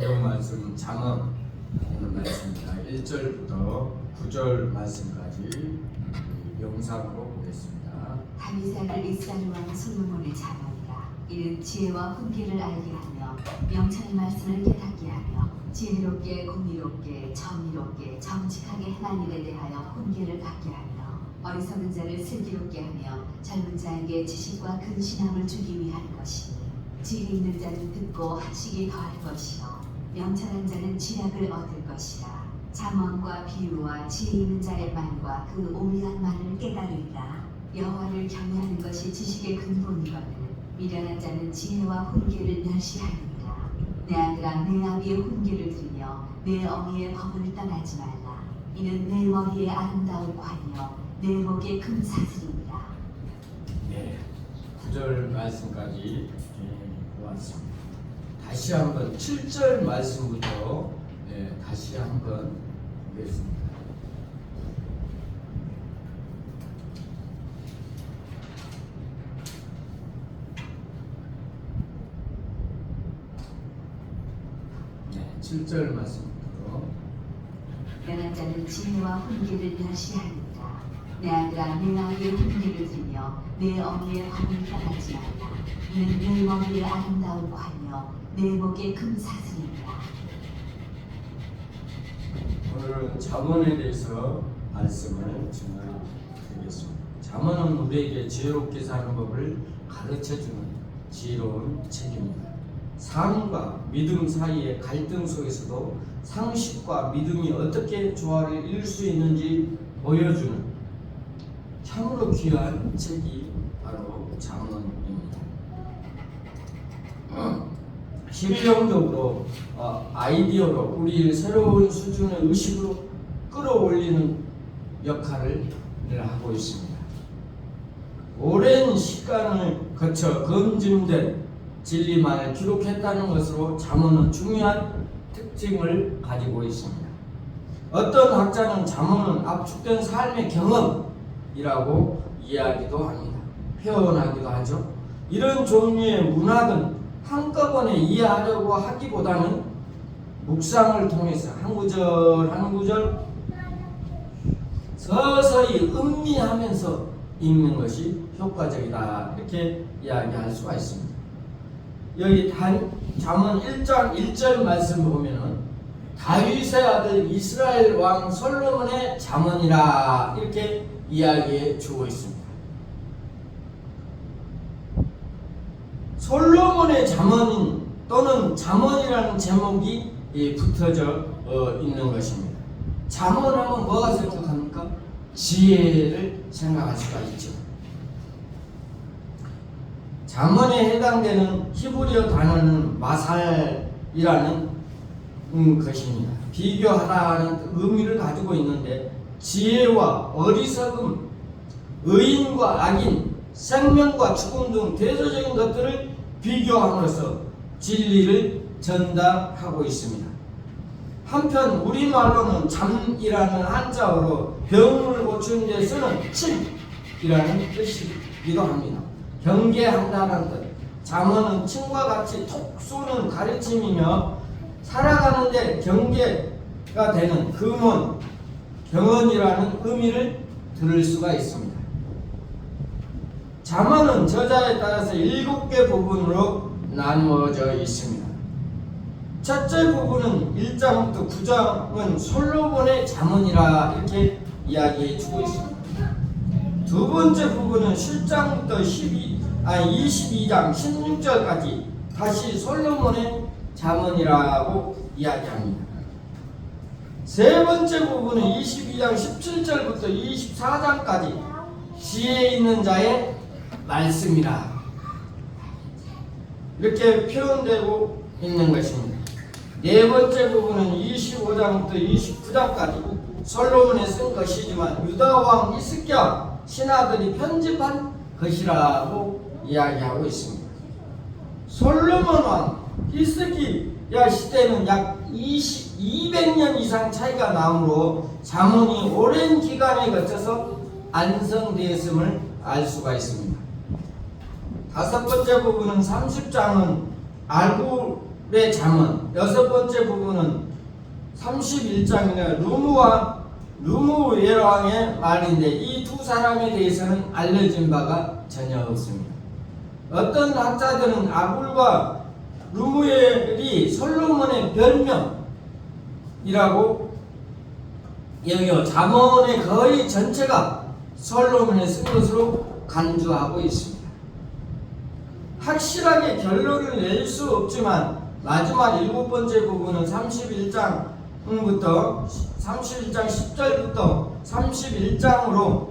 방금 말씀 잠언 오늘 말씀입니다. 1절부터 9절 말씀까지 영상으로 보겠습니다. 다윗 아들 이스라엘 왕 솔로몬의 잠언이라. 이는 지혜와 훈계를 알게 하며 명철의 말씀을 깨닫게 하며 지혜롭게 공의롭게 정의롭게 정직하게 행한 일에 대하여 훈계를 받게 하며 어리석은 자를 슬기롭게 하며 젊은 자에게 지식과 근신함을 주기 위한 것이니 지혜 있는 자는 듣고 학식이 더할 것이요 명철한 자는 지략을 얻을 것이라. 잠언과 비유와 지혜 있는 자의 말과 그 오묘한 말을 깨달으리라. 여호와를 경외하는 것이 지식의 근본이거늘 미련한 자는 지혜와 훈계를 멸시하느니라. 내 아들아, 내 아비의 훈계를 들으며 내 어미의 법을 떠나지 말라. 이는 내 머리에 아름다운 관이요 내 목에 금사슬이니라. 네, 9절 말씀까지 보았습니다. 다시 한번 7절 말씀부터 다시 한번 보겠습니다. 네, 7절 말씀부터. 연한 자는 지혜와 훈계를 멸시하니라. 내 아들아, 내 아비의 훈계를 들으며 내 어미의 법을 떠나지 말라. 이는 내 머리에 아름다운 관이요 내 목에 금사슬이니라. 오늘은 잠언에 대해서 말씀을 드리겠습니다. 잠언은 우리에게 지혜롭게 사는 법을 가르쳐주는 지혜로운 책입니다. 삶과 믿음 사이의 갈등 속에서도 상식과 믿음이 어떻게 조화를 이룰 수 있는지 보여주는 참으로 귀한 책이 바로 잠언입니다. 실용적으로 아이디어로 우리를 새로운 수준의 의식으로 끌어올리는 역할을 하고 있습니다. 오랜 시간을 거쳐 검증된 진리만을 기록했다는 것으로 잠언은 중요한 특징을 가지고 있습니다. 어떤 학자는 잠언은 압축된 삶의 경험이라고 이야기도 합니다. 표현하기도 하죠. 이런 종류의 문학은 한꺼번에 이해하려고 하기보다는 묵상을 통해서 한 구절 한 구절 서서히 음미하면서 읽는 것이 효과적이다, 이렇게 이야기할 수가 있습니다. 여기 잠언 1장 1절 말씀 보면은 다윗의 아들 이스라엘 왕 솔로몬의 잠언이라 이렇게 이야기해 주고 있습니다. 솔로몬의 잠언인 또는 잠언이라는 제목이 붙어져 있는 것입니다. 잠언하면 뭐가 생각합니까? 지혜를 생각할 수가 있죠. 잠언에 해당되는 히브리어 단어는 마살이라는 것입니다. 비교하다는 의미를 가지고 있는데 지혜와 어리석음, 의인과 악인, 생명과 죽음 등 대조적인 것들을 비교함으로써 진리를 전달하고 있습니다. 한편 우리말로는 잠이라는 한자어로 병을 고치는 데 쓰는 침이라는 뜻이기도 합니다. 경계한다는 뜻. 잠언은 침과 같이 톡 쏘는 가르침이며 살아가는데 경계가 되는 금원, 경언이라는 의미를 들을 수가 있습니다. 잠언은 저자에 따라서 7개 부분으로 나누어져 있습니다. 첫째 부분은 1장부터 9장은 솔로몬의 잠언이라 이렇게 이야기해 주고 있습니다. 두 번째 부분은 10장부터 22장 16절까지 다시 솔로몬의 잠언이라고 이야기합니다. 세 번째 부분은 22장 17절부터 24장까지 지혜 있는 자의 말씀이라 이렇게 표현되고 있는 것입니다. 네 번째 부분은 25장부터 29장까지 솔로몬이 쓴 것이지만 유다왕 히스기야 신하들이 편집한 것이라고 이야기하고 있습니다. 솔로몬 왕 히스기야 시대는 약 200년 이상 차이가 나므로 잠언이 오랜 기간에 거쳐서 완성되었음을 알 수가 있습니다. 다섯 번째 부분은 30장은 알고 잠언 여섯 번째 부분은 31장이나 루무엘왕의 말인데 이 두 사람에 대해서는 알려진 바가 전혀 없습니다. 어떤 학자들은 아불과 루무엘이 솔로몬의 별명이라고 여겨 잠언의 거의 전체가 솔로몬이 쓴 것으로 간주하고 있습니다. 확실하게 결론을 낼 수 없지만 마지막 일곱 번째 부분은 31장 10절부터 31장으로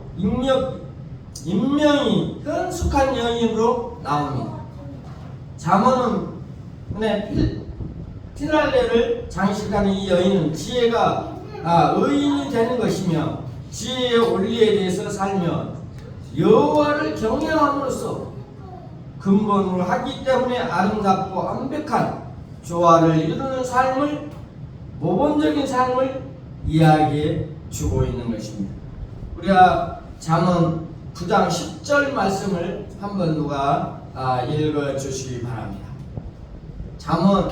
인명이 현숙한 여인으로 나옵니다. 잠언은 피랄레를 장식하는 이 여인은 지혜가 의인이 되는 것이며 지혜의 원리에 대해서 살며 여호와를 경외함으로써 근본으로 하기 때문에 아름답고 완벽한 조화를 이루는 삶을, 모범적인 삶을 이야기해 주고 있는 것입니다. 우리가 잠언 9장 10절 말씀을 한번 누가 읽어 주시기 바랍니다. 잠언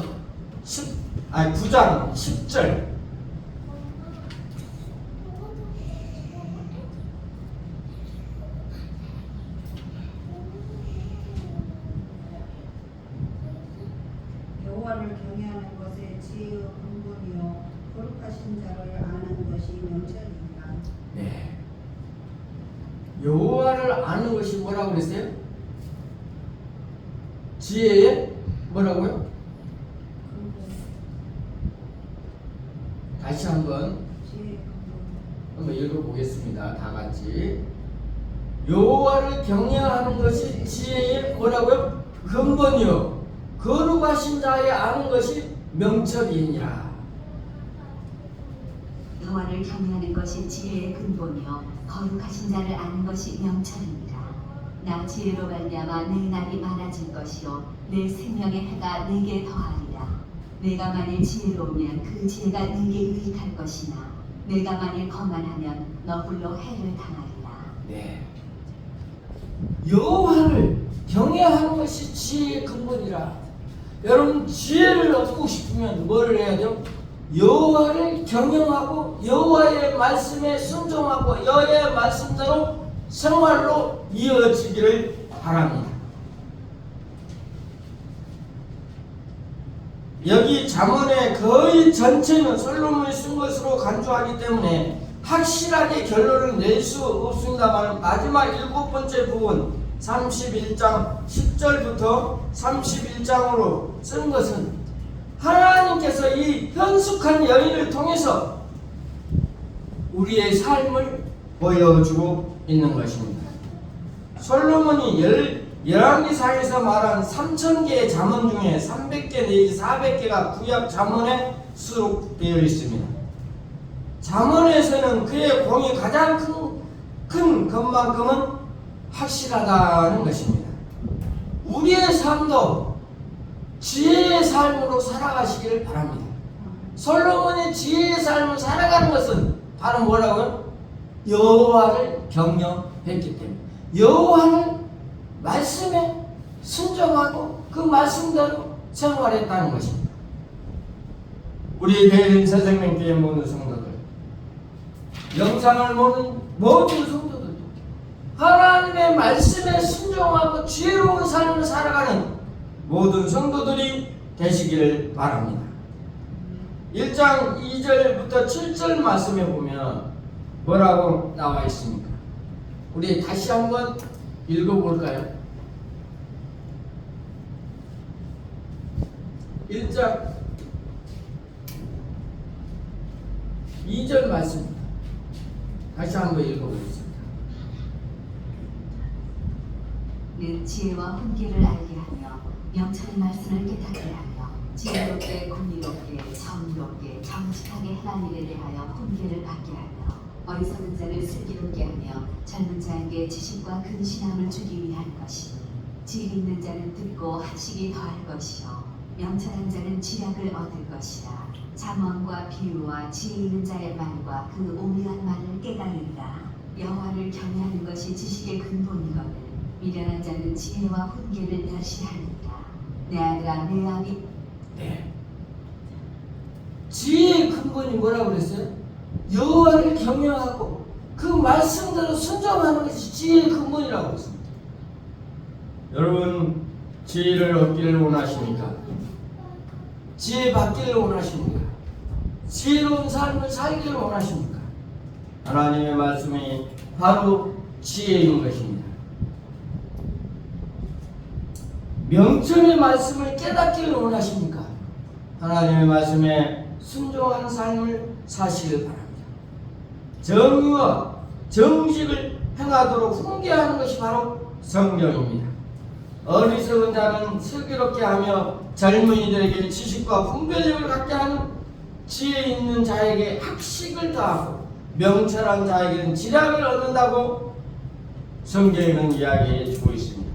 9장 10절. 여호와를 경외하는 것에 지혜의 근본이요 거룩하신 자를 아는 것이 명철이니라. 네. 여호와를 아는 것이 뭐라고 그랬어요? 지혜의 뭐라고요? 다시 한번 지혜의 근본. 읽어보겠습니다. 다 같이. 여호와를 경외하는 것이 지혜의 뭐라고요? 근본이요 거룩하신 자의 아는 것이 명철이니라. 여호와를 경외하는 것이 지혜의 근본이요 거룩하신 자를 아는 것이 명철이니라. 나 지혜로 말미암아 내 날이 많아질 것이요 내 생명의 해가 내게 더하리라. 내가 만일 지혜로우면 그 지혜가 내게 유익할 것이나 내가 만일 거만하면 너 홀로 해를 당하리라. 네. 여호와를 경외하는 것이 지혜의 근본이라. 여러분 지혜를 얻고 싶으면 뭘 해야 돼요? 여호와를 경영하고 여호와의 말씀에 순종하고 여호와의 말씀대로 생활로 이어지기를 바랍니다. 여기 잠언의 거의 전체는 솔로몬이 쓴 것으로 간주하기 때문에 확실하게 결론을 낼 수 없습니다만 마지막 일곱 번째 부분 31장 10절부터 31장으로 쓴 것은 하나님께서 이 현숙한 여인을 통해서 우리의 삶을 보여주고 있는 것입니다. 솔로몬이 열왕기상에서 말한 3000개의 잠언 중에 300개 내지 400개가 구약 잠언에 수록되어 있습니다. 잠언에서는 그의 공이 가장 큰 것만큼은 확실하다는 것입니다. 우리의 삶도 지혜의 삶으로 살아가시기를 바랍니다. 솔로몬의 지혜의 삶을 살아가는 것은 바로 뭐라고요? 여호와를 경영했기 때문에 여호와를 말씀에 순종하고 그 말씀대로 생활했다는 것입니다. 우리 대림 새생명교회 모든 성도들, 영상을 보는 모든 성도들, 하나님의 말씀에 순종하고 지혜로운 삶을 살아가는 모든 성도들이 되시기를 바랍니다. 1장 2절부터 7절 말씀에 보면 뭐라고 나와 있습니까? 우리 다시 한번 읽어볼까요? 1장 2절 말씀 다시 한번 읽어보겠습니다. 는 지혜와 훈계를 알게 하며 명철의 말씀을 깨닫게 하며 지혜롭게 공의롭게 정의롭게 정직하게 행한 일에 대하여 훈계를 받게 하며 어리석은 자를 슬기롭게 하며 젊은 자에게 지식과 근신함을 주기 위한 것이니 지혜 있는 자는 듣고 학식이 더할 것이요 명철한 자는 지략을 얻을 것이라. 잠언과 비유와 지혜 있는 자의 말과 그 오묘한 말을 깨달으리라. 여호와를 경외하는 것이 지식의 근본이거늘 미련한 자는 지혜와 훈계를 멸시하니라. 내 아들아, 내 네. 지혜의 근본이 뭐라고 그랬어요? 여호와를 경외하고 그 말씀대로 순종하는 것이 지혜의 근본이라고 했습니다. 여러분, 지혜를 얻기를 원하십니까? 지혜 받기를 원하십니까? 지혜로운 삶을 살기를 원하십니까? 하나님의 말씀이 바로 지혜인 것입니다. 명철의 말씀을 깨닫기를 원하십니까? 하나님의 말씀에 순종하는 삶을 사시길 바랍니다. 정의와 정직을 행하도록 훈계하는 것이 바로 성경입니다. 어리석은 자는 슬기롭게 하며 젊은이들에게 지식과 분별력을 갖게 하는 지혜 있는 자에게 학식을 더하고 명철한 자에게는 지략을 얻는다고 성경에는 이야기해 주고 있습니다.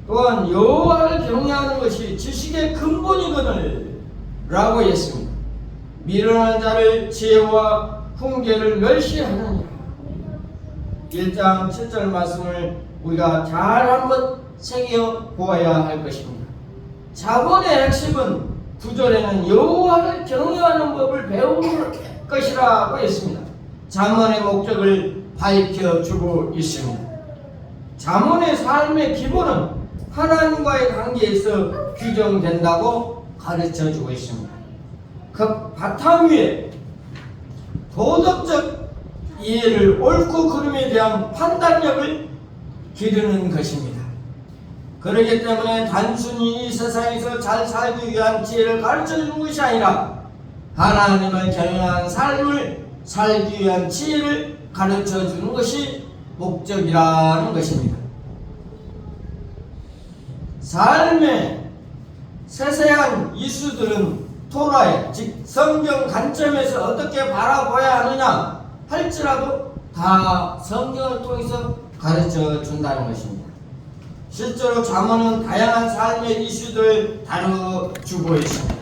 또한 여호와를 경외하는 것이 지식의 근본이거늘 라고 했습니다. 미련한 자를 지혜와 훈계를 멸시하느니라. 1장 7절 말씀을 우리가 잘 한번 새겨 보아야 할 것입니다. 자본의 핵심은 9절에는 여호와를 경외하는 법을 배우는 것이라고 했습니다. 잠언의 목적을 밝혀주고 있습니다. 잠언의 삶의 기본은 하나님과의 관계에서 규정된다고 가르쳐주고 있습니다. 그 바탕 위에 도덕적 이해를 옳고 그름에 대한 판단력을 기르는 것입니다. 그렇기 때문에 단순히 이 세상에서 잘 살기 위한 지혜를 가르쳐주는 것이 아니라 하나님을 경외한 삶을 살기 위한 지혜를 가르쳐주는 것이 목적이라는 것입니다. 삶의 세세한 이슈들은 토라에, 즉 성경 관점에서 어떻게 바라봐야 하느냐 할지라도 다 성경을 통해서 가르쳐 준다는 것입니다. 실제로 잠언은 다양한 삶의 이슈들을 다뤄주고 있습니다.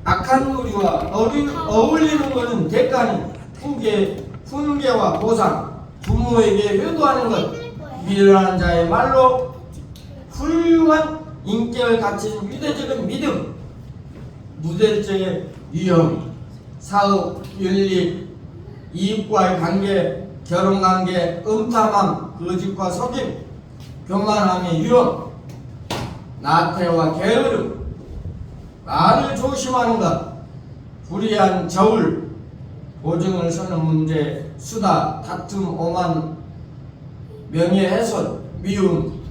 악한 무리와 어울리는 것은 대가는 훈계와 보상, 부모에게 효도하는 것, 미련한 자의 말로 훌륭한 인격을 갖춘 유대적인 믿음, 무대죄의 위험, 사업, 윤리, 이익과의 관계, 결혼관계, 음탐함, 거짓과 속임, 교만함의 유혹, 나태와 게으름, 말을 조심하는 것, 불의한 저울, 보증을 서는 문제, 수다, 다툼, 오만, 명예훼손, 미움,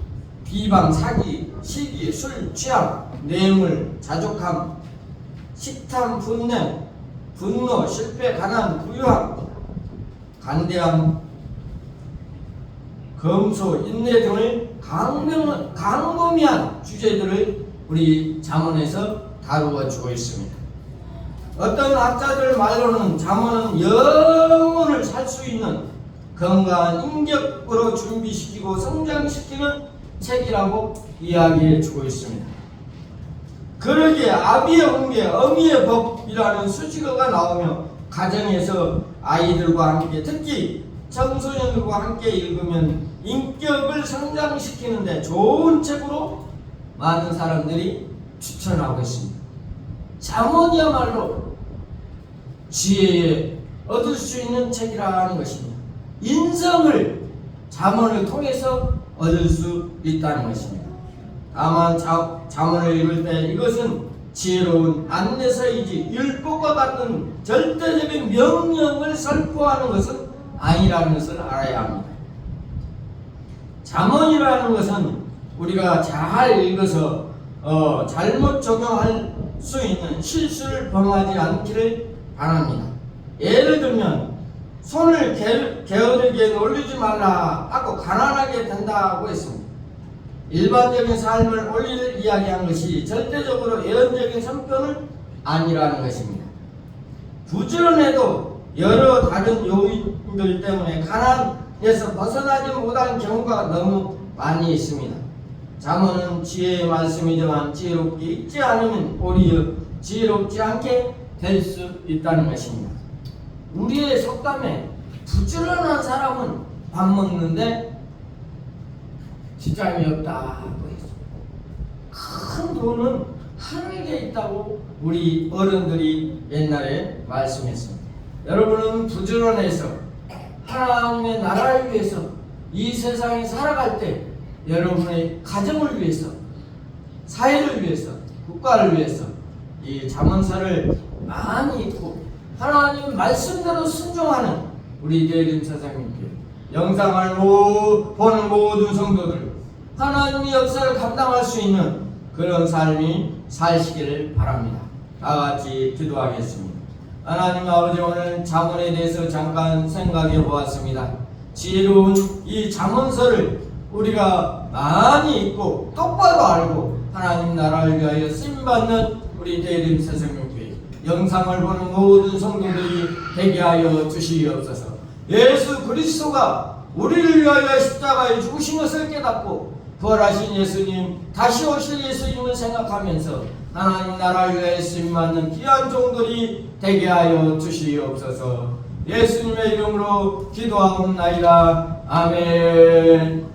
비방, 사기, 시기, 술, 취함, 뇌물, 자족함, 식탐, 분냄, 분노, 실패, 가난, 부유함, 간대함, 검소, 인내 등을 광범위한 주제들을 우리 잠언에서 다루어 주고 있습니다. 어떤 학자들 말로는 잠언은 영혼을 살 수 있는 건강한 인격으로 준비시키고 성장시키는 책이라고 이야기해 주고 있습니다. 그러기에 아비의 훈계, 어미의 법이라는 수식어가 나오며 가정에서 아이들과 함께, 특히 청소년들과 함께 읽으면 인격을 성장시키는데 좋은 책으로 많은 사람들이 추천하고 있습니다. 잠언이야말로 지혜에 얻을 수 있는 책이라는 것입니다. 인성을 잠언을 통해서 얻을 수 있다는 것입니다. 다만 잠언을 읽을 때 이것은 지혜로운 안내서이지 율법과 같은 절대적인 명령을 선포하는 것은 아니라는 것을 알아야 합니다. 잠언이라는 것은 우리가 잘 읽어서 잘못 적용할 수 있는 실수를 범하지 않기를 바랍니다. 예를 들면 손을 게으르게 놀리지 말라 하고 가난하게 된다고 했습니다. 일반적인 삶을 원리를 이야기한 것이 절대적으로 예언적인 선포는 아니라는 것입니다. 부지런해도 여러 다른 요인들 때문에 가난에서 벗어나지 못하는 경우가 너무 많이 있습니다. 잠언은 지혜의 말씀이지만 지혜롭게 읽지 않으면 오히려 지혜롭지 않게 될 수 있다는 것입니다. 우리의 속담에 부지런한 사람은 밥 먹는데 지장이 없다고 했습니다. 큰 돈은 하늘에 있다고 우리 어른들이 옛날에 말씀했습니다. 여러분은 부지런해서 하나님의 나라를 위해서 이 세상에 살아갈 때 여러분의 가정을 위해서, 사회를 위해서, 국가를 위해서 이 잠언서를 많이 읽고 하나님 말씀대로 순종하는 우리 대림 사장님께 영상을 보는 모든 성도들 하나님의 역사를 감당할 수 있는 그런 삶이 사시기를 바랍니다. 다 같이 기도하겠습니다. 하나님 아버지, 오늘 잠언에 대해서 잠깐 생각해 보았습니다. 지혜로운 이 잠언서를 우리가 많이 읽고 똑바로 알고 하나님 나라를 위하여 쓰임받는 우리 대림 선생님께 영상을 보는 모든 성도들이 되게 하여 주시옵소서. 예수 그리스도가 우리를 위하여 십자가에 죽으신 것을 깨닫고 부활하신 예수님, 다시 오실 예수님을 생각하면서 하나님 나라를 위하여 쓰임받는 귀한 종들이 되게 하여 주시옵소서. 예수님의 이름으로 기도하옵나이다. 아멘.